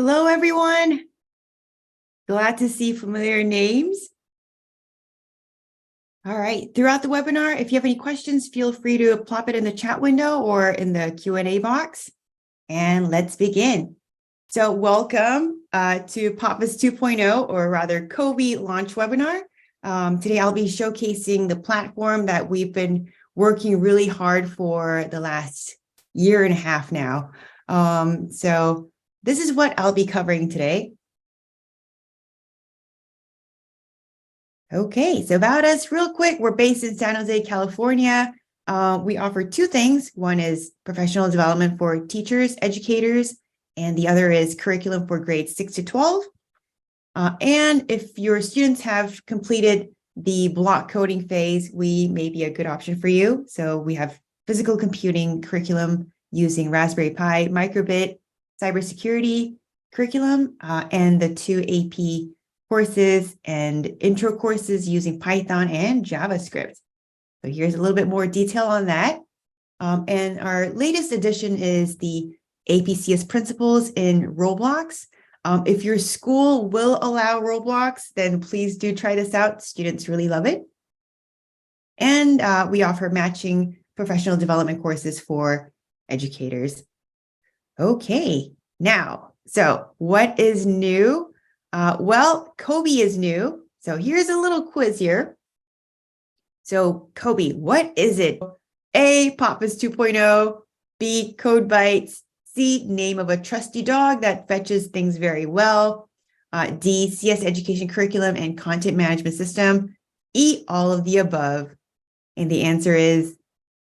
Hello, everyone. Glad to see familiar names. All right, throughout the webinar, if you have any questions, feel free to plop it in the chat window or in the Q&A box, and let's begin. So welcome to Popfizz 2.0, or rather Cobi launch webinar. Today, I'll be showcasing the platform that we've been working really hard for the last year and a half now. So this is what I'll be covering today. Okay, so about us real quick. We're based in San Jose, California. We offer two things. One is professional development for teachers, educators, and the other is curriculum for grades 6 to 12. And if your students have completed the block coding phase, we may be a good option for you. So we have physical computing curriculum using Raspberry Pi, microbit, cybersecurity curriculum, and the two AP courses and intro courses using Python and JavaScript. So here's a little bit more detail on that. And our latest addition is the APCS principles in Roblox. If your school will allow Roblox, then please do try this out. Students really love it. And we offer matching professional development courses for educators. Okay, now, so what is new? Well, Cobi is new. So here's a little quiz here. So Cobi, what is it? A, Popfizz 2.0, B, code bites, C, name of a trusty dog that fetches things very well, D, CS education curriculum and content management system, E, all of the above. And the answer is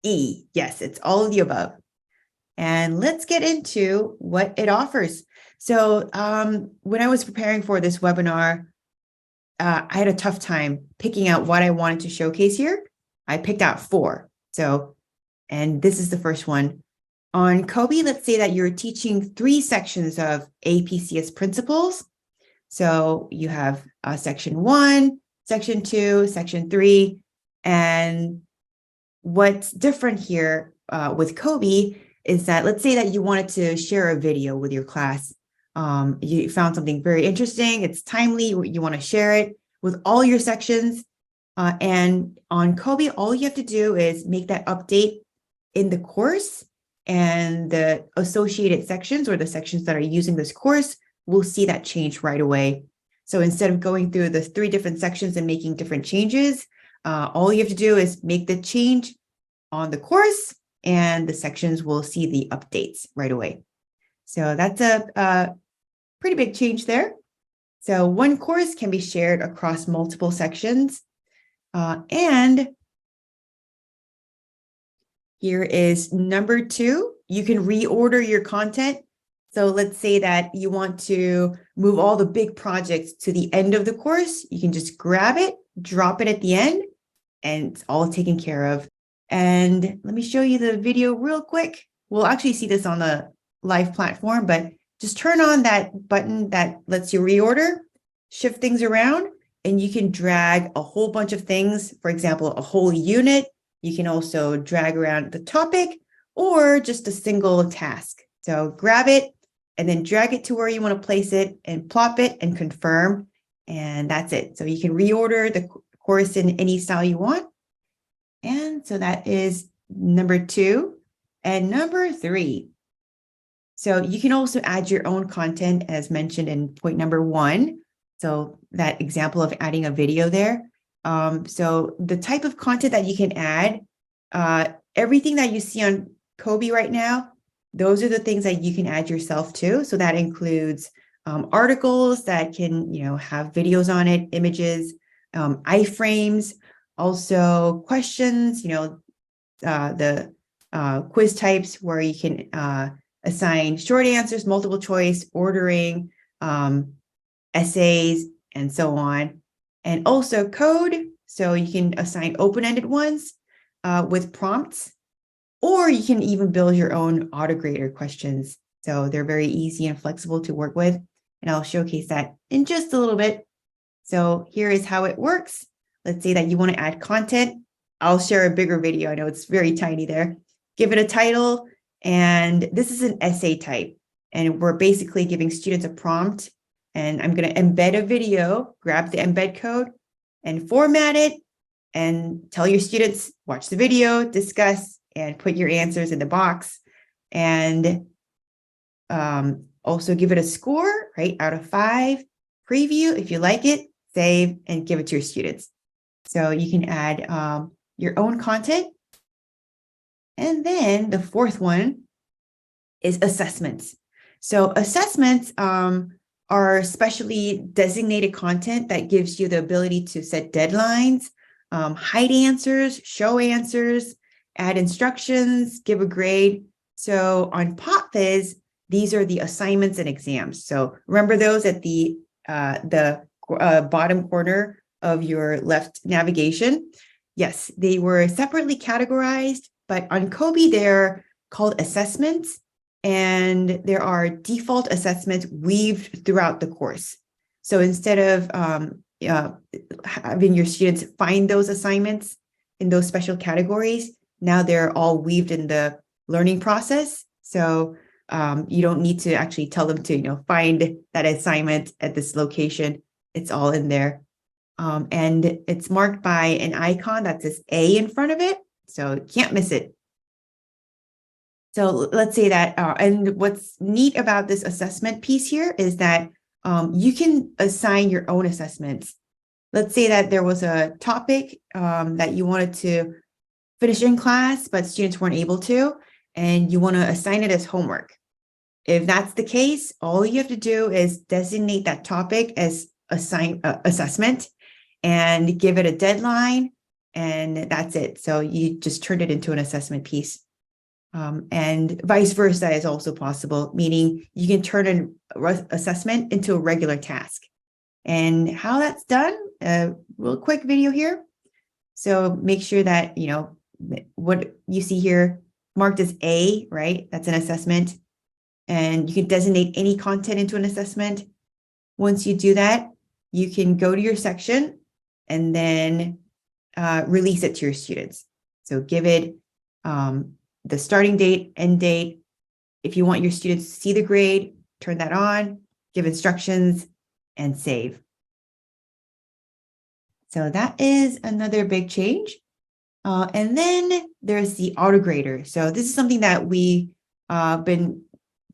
E. Yes, it's all of the above. And let's get into what it offers. So when I was preparing for this webinar, I had a tough time picking out what I wanted to showcase here. I picked out 4. So, and this is the first one. On Cobi, let's say that you're teaching 3 sections of APCS principles. So you have section 1, section 2, section 3. And what's different here with Cobi is that, let's say that you wanted to share a video with your class. You found something very interesting, it's timely, you want to share it with all your sections. And on Cobi, all you have to do is make that update in the course, and the associated sections or the sections that are using this course will see that change right away. So instead of going through the 3 different sections and making different changes, all you have to do is make the change on the course, and the sections will see the updates right away. So that's a pretty big change there. So one course can be shared across multiple sections. And here is number 2. You can reorder your content. So let's say that you want to move all the big projects to the end of the course. You can just grab it, drop it at the end, and it's all taken care of. And let me show you the video real quick. We'll actually see this on the live platform, but just turn on that button that lets you reorder, shift things around, and you can drag a whole bunch of things. For example, a whole unit. You can also drag around the topic or just a single task. So grab it and then drag it to where you want to place it and plop it and confirm. And that's it. So you can reorder the course in any style you want. And so that is number 2. And number 3. So you can also add your own content as mentioned in point number 1. So that example of adding a video there. So the type of content that you can add, everything that you see on Cobi right now, those are the things that you can add yourself to. So that includes articles that can, have videos on it, images, iframes, also questions, the quiz types where you can assign short answers, multiple choice, ordering, essays, and so on. And also code, so you can assign open-ended ones with prompts, or you can even build your own AUTOGRADER questions. So they're very easy and flexible to work with. And I'll showcase that in just a little bit. So here is how it works. Let's say that you want to add content. I'll share a bigger video. I know it's very tiny there. Give it a title. And this is an essay type. And we're basically giving students a prompt, and I'm going to embed a video, grab the embed code and format it, and tell your students, watch the video, discuss, and put your answers in the box. And also give it a score, right, out of 5, preview if you like it, save, and give it to your students. So you can add your own content. And then the fourth one is assessments. So assessments are specially designated content that gives you the ability to set deadlines, hide answers, show answers, add instructions, give a grade. So on Popfizz, these are the assignments and exams. So remember those at the bottom corner of your left navigation. Yes, they were separately categorized, but on Cobi, they're called assessments, and there are default assessments weaved throughout the course. So instead of having your students find those assignments in those special categories, now they're all weaved in the learning process. So you don't need to actually tell them to, find that assignment at this location. It's all in there. And it's marked by an icon that says A in front of it. So you can't miss it. So let's say that, and what's neat about this assessment piece here is that you can assign your own assessments. Let's say that there was a topic that you wanted to finish in class, but students weren't able to, and you want to assign it as homework. If that's the case, all you have to do is designate that topic as assessment and give it a deadline, and that's it. So you just turn it into an assessment piece. And vice versa is also possible, meaning you can turn an assessment into a regular task. And how that's done, a real quick video here. So make sure that, what you see here marked as A, right? That's an assessment. And you can designate any content into an assessment. Once you do that, you can go to your section and then release it to your students. So give it the starting date, end date. If you want your students to see the grade, turn that on, give instructions, and save. So that is another big change. And then there's the AUTOGRADER. So this is something that we been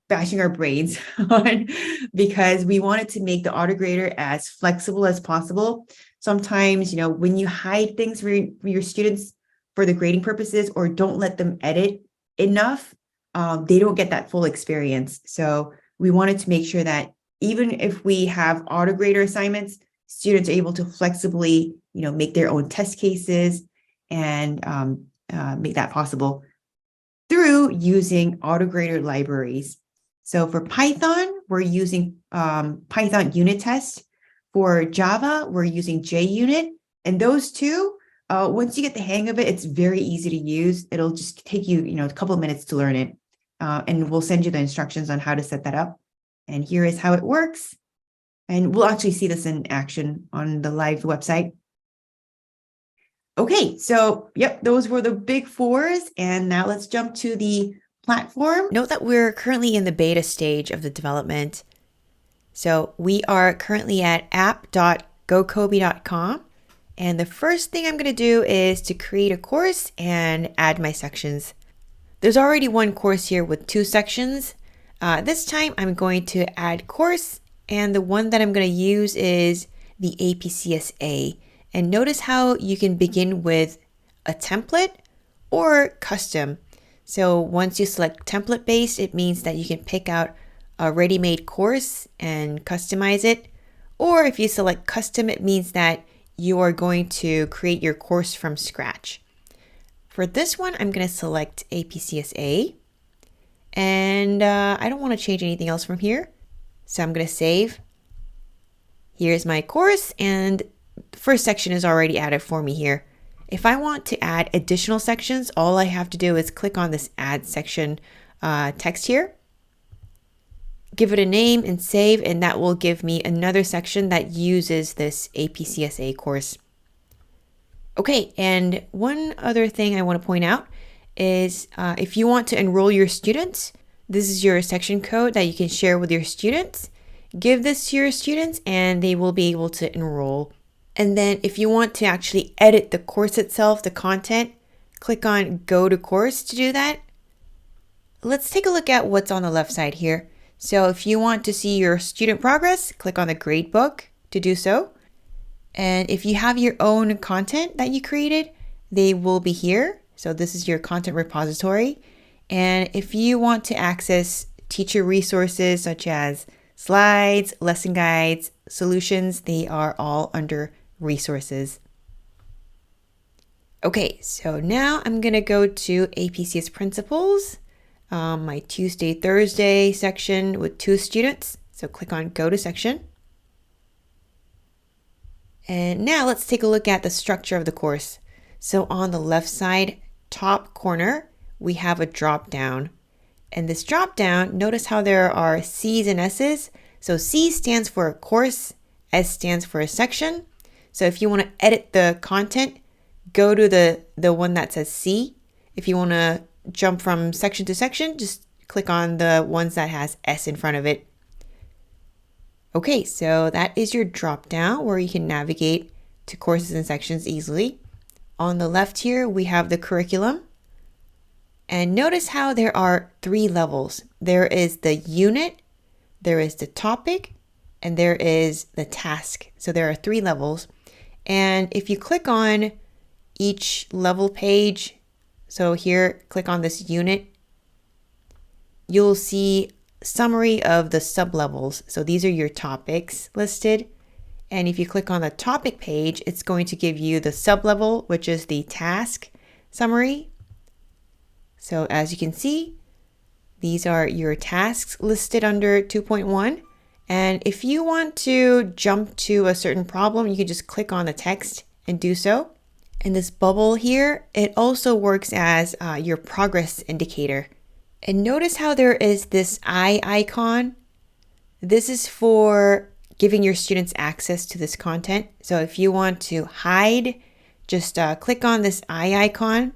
bashing our brains on because we wanted to make the AUTOGRADER as flexible as possible. Sometimes, when you hide things for your students for the grading purposes or don't let them edit enough, they don't get that full experience. So we wanted to make sure that even if we have AUTOGRADER assignments, students are able to flexibly, make their own test cases and make that possible through using AUTOGRADER libraries. So for Python, we're using Python unit test. For Java, we're using JUnit. And those two, once you get the hang of it, it's very easy to use. It'll just take you, a couple of minutes to learn it. And we'll send you the instructions on how to set that up. And here is how it works. And we'll actually see this in action on the live website. Okay, so yep, those were the big fours. And now let's jump to the platform. Note that we're currently in the beta stage of the development. So we are currently at app.gocobi.com. And the first thing I'm going to do is to create a course and add my sections. There's already one course here with 2 sections. This time I'm going to add course, and the one that I'm going to use is the APCSA. And notice how you can begin with a template or custom. So once you select template based, it means that you can pick out a ready-made course and customize it. Or if you select custom, it means that you are going to create your course from scratch. For this one, I'm going to select APCSA. And I don't want to change anything else from here. So I'm going to save. Here's my course, and the first section is already added for me here. If I want to add additional sections, all I have to do is click on this add section text here. Give it a name and save, and that will give me another section that uses this APCSA course. Okay, and one other thing I want to point out is if you want to enroll your students, This is your section code that you can share with your students. Give this to your students and they will be able to enroll. And then if you want to actually edit the course itself, the content, click on Go to Course to do that. Let's take a look at what's on the left side here. So if you want to see your student progress, click on the gradebook to do so. And if you have your own content that you created, they will be here. So this is your content repository. And if you want to access teacher resources such as slides, lesson guides, solutions, they are all under resources. Okay, so now I'm going to go to APCS Principles, my Tuesday, Thursday section with 2 students. So click on Go to Section. And now let's take a look at the structure of the course. So on the left side, top corner, we have a drop down. And this drop down, notice how there are C's and S's. So C stands for a course, S stands for a section. So if you want to edit the content, go to the one that says C. If you want to jump from section to section, just click on the ones that has S in front of it. Okay, so that is your drop down where you can navigate to courses and sections easily. On the left here, we have the curriculum. And notice how there are 3 levels. There is the unit, there is the topic, and there is the task. So there are 3 levels. And if you click on each level page, so here, click on this unit, you'll see summary of the sub-levels. So these are your topics listed. And if you click on the topic page, it's going to give you the sub-level, which is the task summary. So as you can see, these are your tasks listed under 2.1. And if you want to jump to a certain problem, you can just click on the text and do so. And this bubble here, it also works as your progress indicator. And notice how there is this eye icon. This is for giving your students access to this content. So if you want to hide, just click on this eye icon.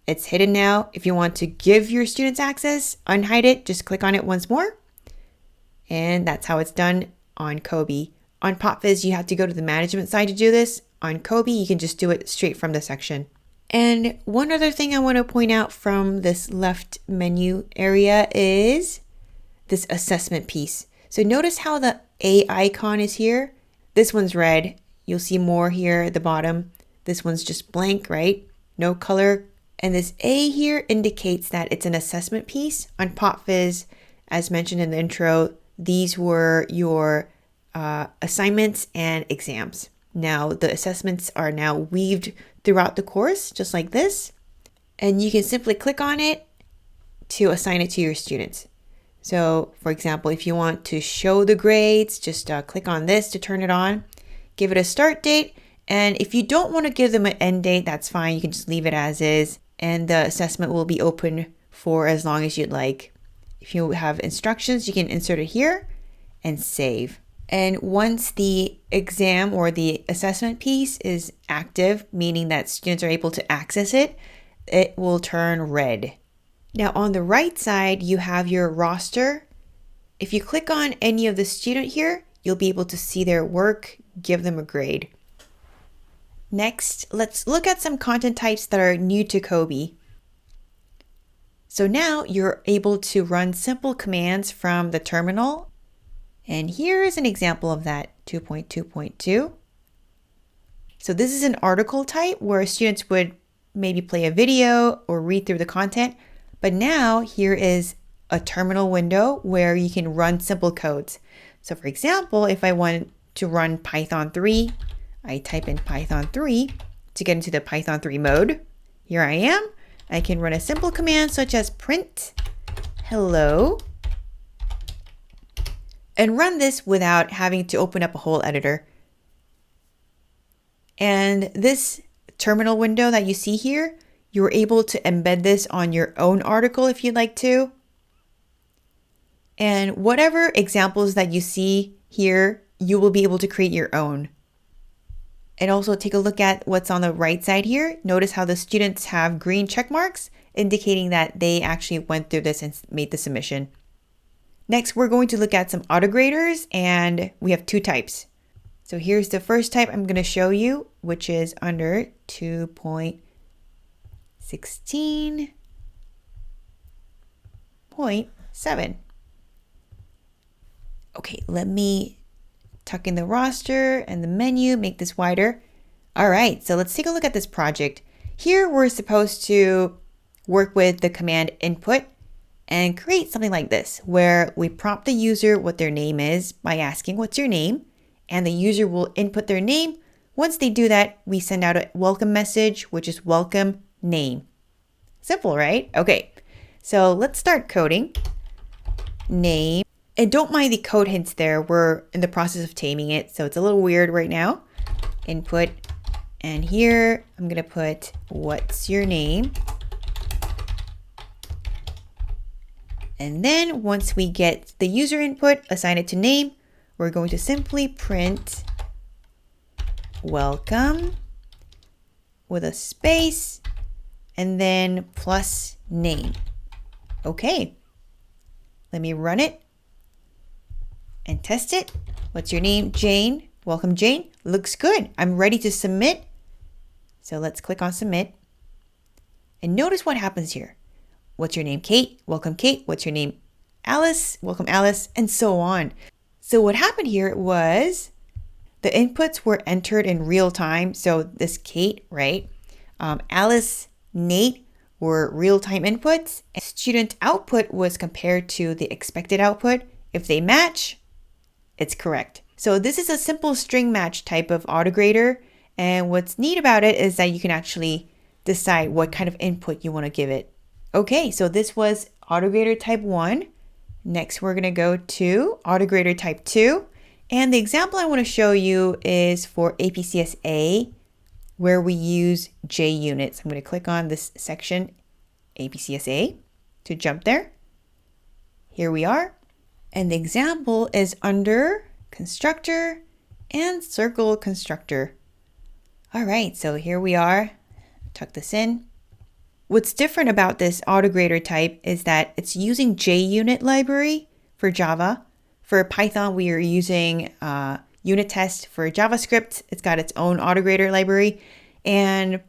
It's hidden now. If you want to give your students access, unhide it, just click on it once more. And that's how it's done on Cobi. On Popfizz, you have to go to the management side to do this. On Cobi, you can just do it straight from the section. And one other thing I want to point out from this left menu area is this assessment piece. So notice how the A icon is here. This one's red. You'll see more here at the bottom. This one's just blank, right? No color. And this A here indicates that it's an assessment piece. On Popfizz, as mentioned in the intro, these were your assignments and exams. Now the assessments are now weaved throughout the course, just like this. And you can simply click on it to assign it to your students. So for example, if you want to show the grades, just click on this to turn it on, give it a start date. And if you don't want to give them an end date, that's fine. You can just leave it as is. And the assessment will be open for as long as you'd like. If you have instructions, you can insert it here and save. And once the exam or the assessment piece is active, meaning that students are able to access it, it will turn red. Now on the right side, you have your roster. If you click on any of the student here, you'll be able to see their work, give them a grade. Next, let's look at some content types that are new to Cobi. So now you're able to run simple commands from the terminal. And here is an example of that, 2.2.2. So this is an article type where students would maybe play a video or read through the content. But now here is a terminal window where you can run simple codes. So for example, if I want to run Python 3, I type in Python 3 to get into the Python 3 mode. Here I am. I can run a simple command such as print hello and run this without having to open up a whole editor. And this terminal window that you see here, you're able to embed this on your own article if you'd like to. And whatever examples that you see here, you will be able to create your own. And also take a look at what's on the right side here. Notice how the students have green check marks. indicating that they actually went through this and made the submission. Next, we're going to look at some AUTOGRADERs, and we have two types. So here's the first type I'm going to show you, which is under 2.16.7. Okay, let me tuck in the roster and the menu, make this wider. All right, so let's take a look at this project. Here we're supposed to work with the command input and create something like this, where we prompt the user what their name is by asking, what's your name? And the user will input their name. Once they do that, we send out a welcome message, which is welcome name. Simple, right? Okay, so let's start coding. Name. And don't mind the code hints there. We're in the process of taming it, so it's a little weird right now. Input. And here I'm going to put what's your name? And then once we get the user input, assign it to name, we're going to simply print welcome with a space and then plus name. Okay, let me run it and test it. What's your name? Jane. Welcome, Jane. Looks good. I'm ready to submit. So let's click on submit. And notice what happens here. What's your name? Kate. Welcome, Kate. What's your name? Alice. Welcome, Alice. And so on. So what happened here was the inputs were entered in real time. So this Kate, right? Alice, Nate were real-time inputs. And student output was compared to the expected output. If they match, it's correct. So this is a simple string match type of AUTOGRADER. And what's neat about it is that you can actually decide what kind of input you want to give it. Okay, so this was AUTOGRADER type 1. Next, we're going to go to AUTOGRADER type 2. And the example I want to show you is for APCSA, where we use JUnits. I'm going to click on this section, APCSA, to jump there. Here we are. And the example is under constructor and circle constructor. All right, so here we are. Tuck this in. What's different about this AUTOGRADER type is that it's using JUnit library for Java. For Python, we are using unit test. For JavaScript, it's got its own AUTOGRADER library. And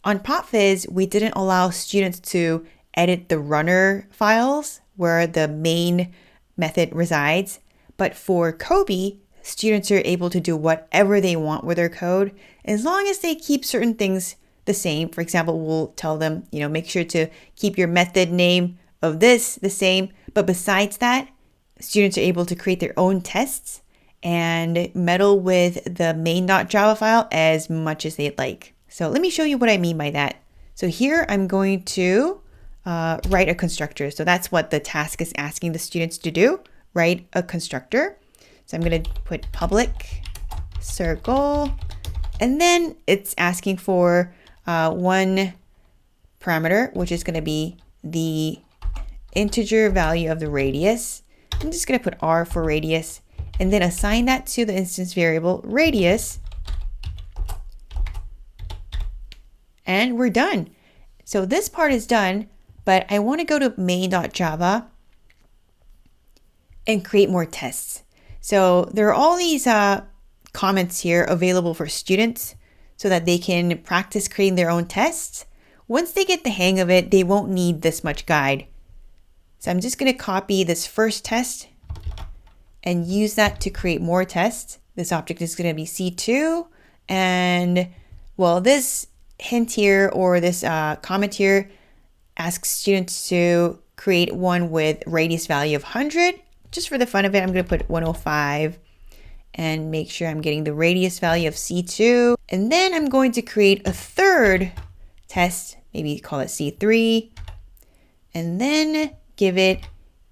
on Popfizz, we didn't allow students to edit the runner files where the main method resides. But for Cobi, students are able to do whatever they want with their code as long as they keep certain things the same. For example, we'll tell them, make sure to keep your method name of this the same. But besides that, students are able to create their own tests and meddle with the main.java file as much as they'd like. So let me show you what I mean by that. So here I'm going to write a constructor. So that's what the task is asking the students to do, write a constructor. So I'm going to put public circle, and then it's asking for one parameter, which is going to be the integer value of the radius. I'm just going to put R for radius and then assign that to the instance variable radius. And we're done. So this part is done, but I want to go to main.java and create more tests. So there are all these comments here available for students so that they can practice creating their own tests. Once they get the hang of it, they won't need this much guide. So I'm just going to copy this first test and use that to create more tests. This object is going to be C2. And well, this hint here or this comment here asks students to create one with radius value of 100. Just for the fun of it, I'm going to put 105 and make sure I'm getting the radius value of C2. And then I'm going to create a third test, maybe call it C3, and then give it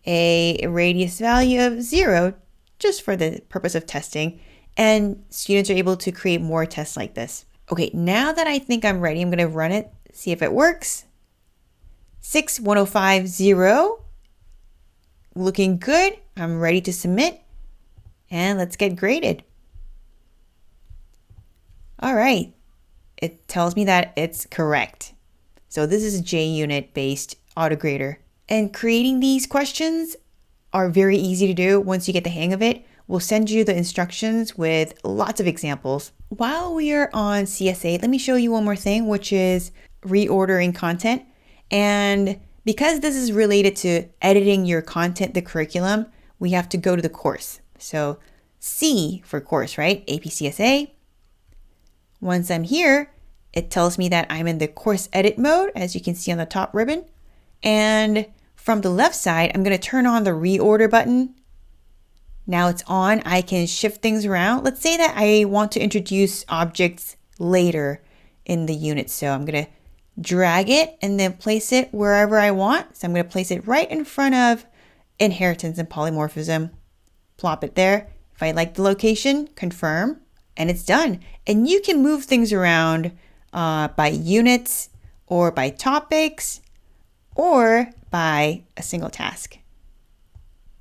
a radius value of 0 just for the purpose of testing. And students are able to create more tests like this. Okay, now that I think I'm ready, I'm going to run it, see if it works. 61050. Looking good. I'm ready to submit. And let's get graded. All right. It tells me that it's correct. So this is a JUnit based AUTOGRADER. And creating these questions are very easy to do once you get the hang of it. We'll send you the instructions with lots of examples. While we are on CS8, let me show you one more thing, which is reordering content. And because this is related to editing your content, the curriculum, we have to go to the course. So C for course, right? APCSA. Once I'm here, it tells me that I'm in the course edit mode, as you can see on the top ribbon. And from the left side, I'm going to turn on the reorder button. Now it's on. I can shift things around. Let's say that I want to introduce objects later in the unit. So I'm going to drag it and then place it wherever I want. So I'm going to place it right in front of inheritance and polymorphism. Plop it there. If I like the location, confirm, and it's done. And you can move things around by units or by topics or by a single task.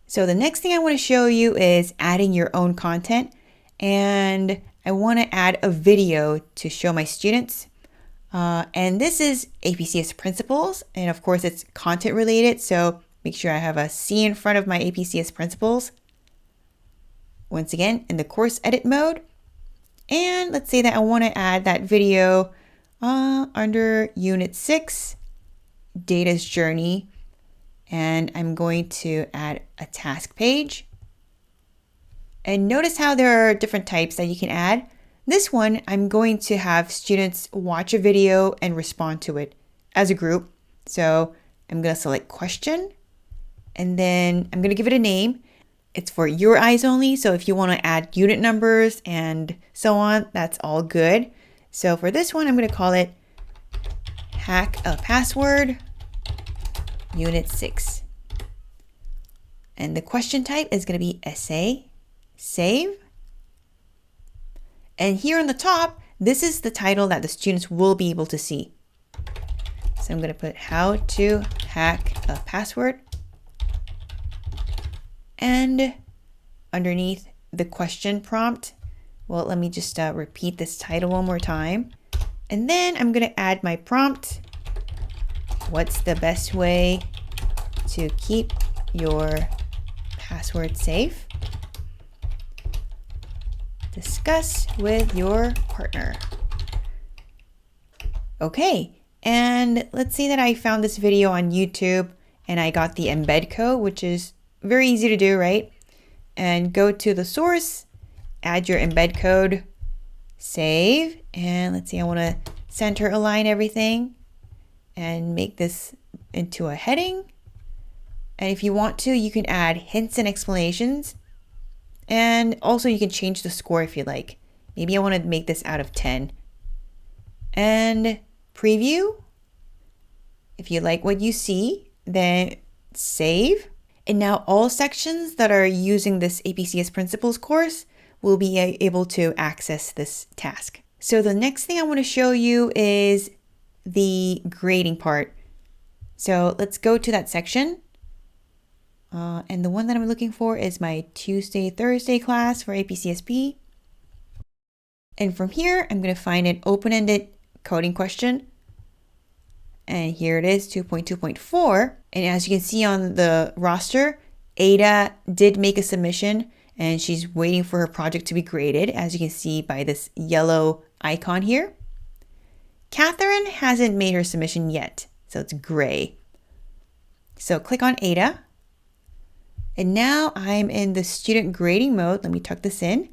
So the next thing I want to show you is adding your own content, and I want to add a video to show my students. And this is APCS principles, and of course it's content related, so make sure I have a C in front of my APCS principles. Once again, in the course edit mode. And let's say that I want to add that video under Unit 6, Data's Journey. And I'm going to add a task page. And notice how there are different types that you can add. This one, I'm going to have students watch a video and respond to it as a group. So I'm going to select question, and then I'm going to give it a name. It's for your eyes only. So if you want to add unit numbers and so on, that's all good. So for this one, I'm going to call it Hack a Password Unit 6. And the question type is going to be essay, save. And here on the top, this is the title that the students will be able to see. So I'm going to put how to hack a password. And underneath the question prompt, well, let me just repeat this title one more time. And then I'm going to add my prompt. What's the best way to keep your password safe? Discuss with your partner. Okay, and let's say that I found this video on YouTube and I got the embed code, which is very easy to do, right? And go to the source, add your embed code, save, and let's see, I want to center align everything and make this into a heading. And if you want to, you can add hints and explanations. And also you can change the score if you like. Maybe I want to make this out of 10. And preview. If you like what you see, then save. And now all sections that are using this APCS Principles course will be able to access this task. So the next thing I want to show you is the grading part. So let's go to that section. And the one that I'm looking for is my Tuesday, Thursday class for APCSP. And from here, I'm going to find an open-ended coding question. And here it is, 2.2.4. And as you can see on the roster, Ada did make a submission and she's waiting for her project to be graded, as you can see by this yellow icon here. Catherine hasn't made her submission yet, so it's gray. So click on Ada. And now I'm in the student grading mode. Let me tuck this in.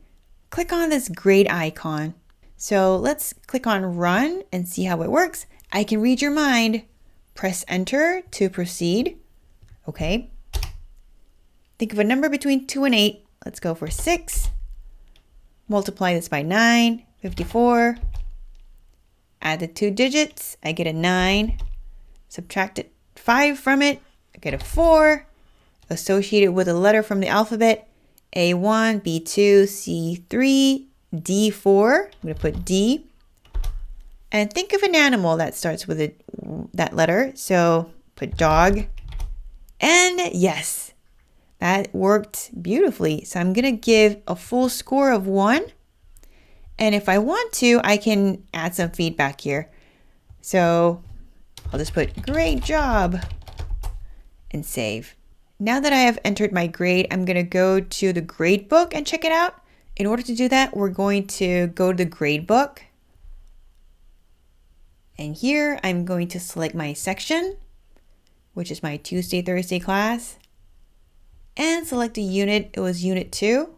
Click on this grade icon. So let's click on run and see how it works. I can read your mind. Press enter to proceed. Okay. Think of a number between 2 and 8. Let's go for 6. Multiply this by 9, 54. Add the 2 digits. I get a 9. Subtract 5 from it. I get a 4. Associate it with a letter from the alphabet. A1, B2, C3, D4. I'm going to put D. And think of an animal that starts with that letter. So put dog. And yes, that worked beautifully. So I'm going to give a full score of 1. And if I want to, I can add some feedback here. So I'll just put great job and save. Now that I have entered my grade, I'm going to go to the grade book and check it out. In order to do that, we're going to go to the grade book. And here I'm going to select my section, which is my Tuesday, Thursday class, and select a unit. It was unit 2.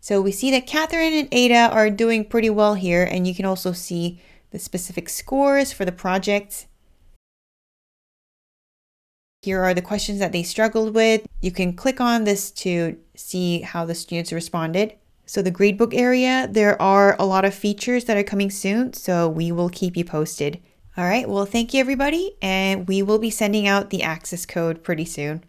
So we see that Catherine and Ada are doing pretty well here, and you can also see the specific scores for the project. Here are the questions that they struggled with. You can click on this to see how the students responded. So the gradebook area, there are a lot of features that are coming soon, so we will keep you posted. All right, well, thank you everybody, and we will be sending out the access code pretty soon.